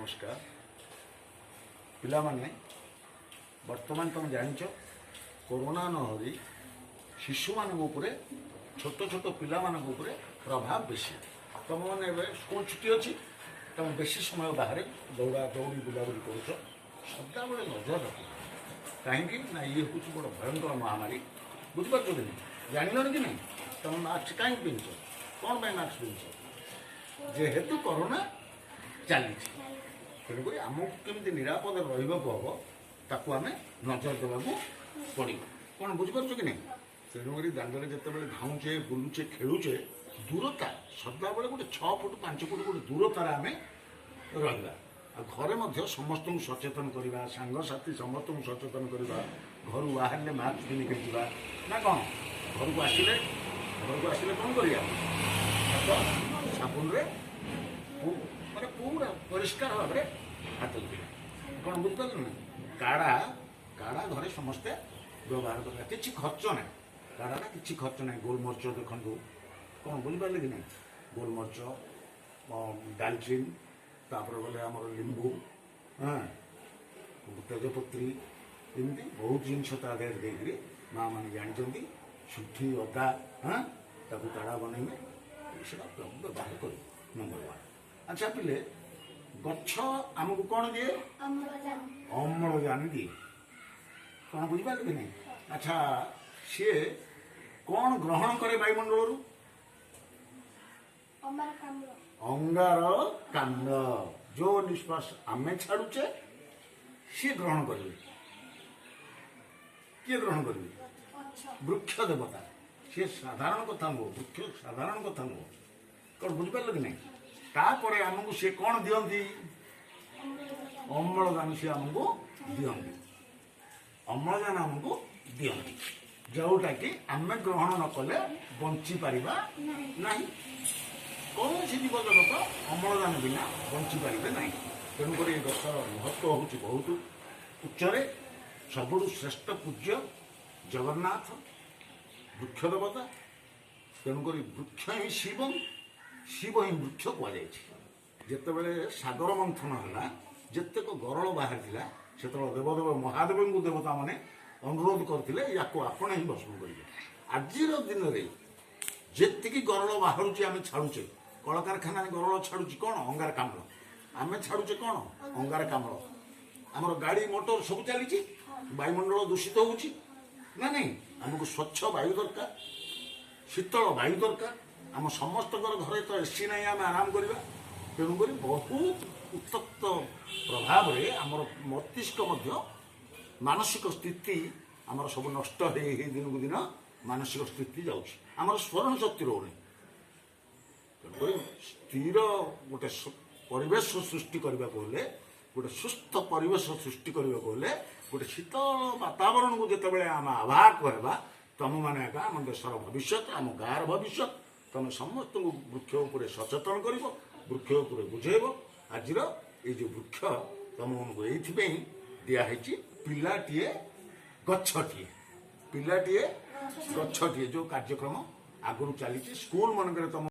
नमस्कार पिला माने वर्तमान तुम जान कोरोना नहरी शिशु मान छोट छोट पिला प्रभाव बेसी तुम मैंने स्कूल छुट्टी अच्छी तुम बेसी समय बाहर दौड़ा दौड़ी बुलाबुली कर सदा बेले नजर रख कहीं ये हूँ बड़ भयंकर महामारी बुझीपार कि नहीं जान कि नहीं तुम मास्क कहीं पिंध कौन मास्क पिंध जेहेतु कोरोना चली तेणुक आमको केमी निरापद रही ताकू आम नजर देवाक पड़ो कौन बुझीपार कि नहीं तेणुक दांडे जिते धाऊचे बुलूचे खेलुचे दूरता सदा बेले गोटे 6 फुट 5 फुट गोटे दूरतार आम रहा घरे समस्त सचेतन करवा सांगसाथी समस्त सचेतन करवा घर बाहर मास्क पिंधिक जावा ना कौन घर को आसिले कौन कर साबुन माने पूरा परिष्कार भाव में हाथ धोवा कौन बुझिपार ना काढ़ा काढ़ा घरे समस्ते व्यवहार करवा कि खर्च ना काढ़ा कि खर्च ना गोलमरीच देखु कौन बुझिपारे कि नहीं गोलमरीच डालचिन तापर गले आम लिंबू हाँ तेजपत्री एमती बहुत जिनस देकर माँ मैंने जानते सुठी अदा हाँ ताकू काढ़ा बनइबे व्यवहार कर नंबर 1 अच्छा पिले गछ आमको कौन दिए अम्लजान दिए कौन बुझिपारे कि नहीं अच्छा सी कौन ग्रहण करे वायुमंडल अंगार कांड जो निश्वास आम छाड़ुचे सी ग्रहण करेंगे किए ग्रहण करेंगे वृक्ष देवता सी साधारण कथा नुह वृक्ष साधारण कथा नुह कौन बुझिपारे कि नहीं तापर आमको सी कौन दियंती अम्लजान सी आमको दियंती अम्लजान आमको दियंती जोटा कि आम ग्रहण न कले बंची पारिबा नहीं कौन सी जीव जगत अम्लजान बिना बंची पारे ना तेणुक ये गछर महत्व हूँ बहुत उच्चरे सबुठ श्रेष्ठ पूज्य जगन्नाथ वृक्ष देवता तेणुक वृक्ष ही शिव शिव ही वृक्ष कहुई जितेबले सागर मंथन है जितेक गरल बाहरी से देवदेव महादेव को देवता मैंने अनुरोध करते या आपण ही भस्म करेंगे आज दिन में जी गरल बाहर आम छाड़ुचे कलकारखाना गरल छाड़ुची कौन अंगारकाम्ल आम छाड़ुचे कौन अंगारकाम्ल आमर गाड़ी मोटर सब चली वायुमंडल दूषित होची ना नहीं आमको स्वच्छ वायु दरकार शीतल वायु दरकार आम समस्त घरे तो एसी नहीं आम आराम करवा तेणुक बहुत उत्तप्त प्रभाव में आमर मस्तिष्क मानसिक स्थिति आमर सब नष्ट हो दिन को दिन मानसिक स्थिति जाऊँगी आमर स्मरण शक्ति रोनी तेणुक स्थिर गोटे परिवेश सृष्टि करने को गोटे सुस्थ परिवेश सृष्टि करने को गोटे शीतल वातावरण को जिते आम आभार कहवा तुम मैंने आम देशर भविष्य आम गाँव भविष्य तुम समस्त वृक्ष उपर सचेतन कर वृक्ष उपर बुझेब आज ये जो वृक्ष तुमको ये दिखाई पिलाटीए गछटीए पिलाटीए गछटीए जो कार्यक्रम आगुरी चली स्कूल मनक तुम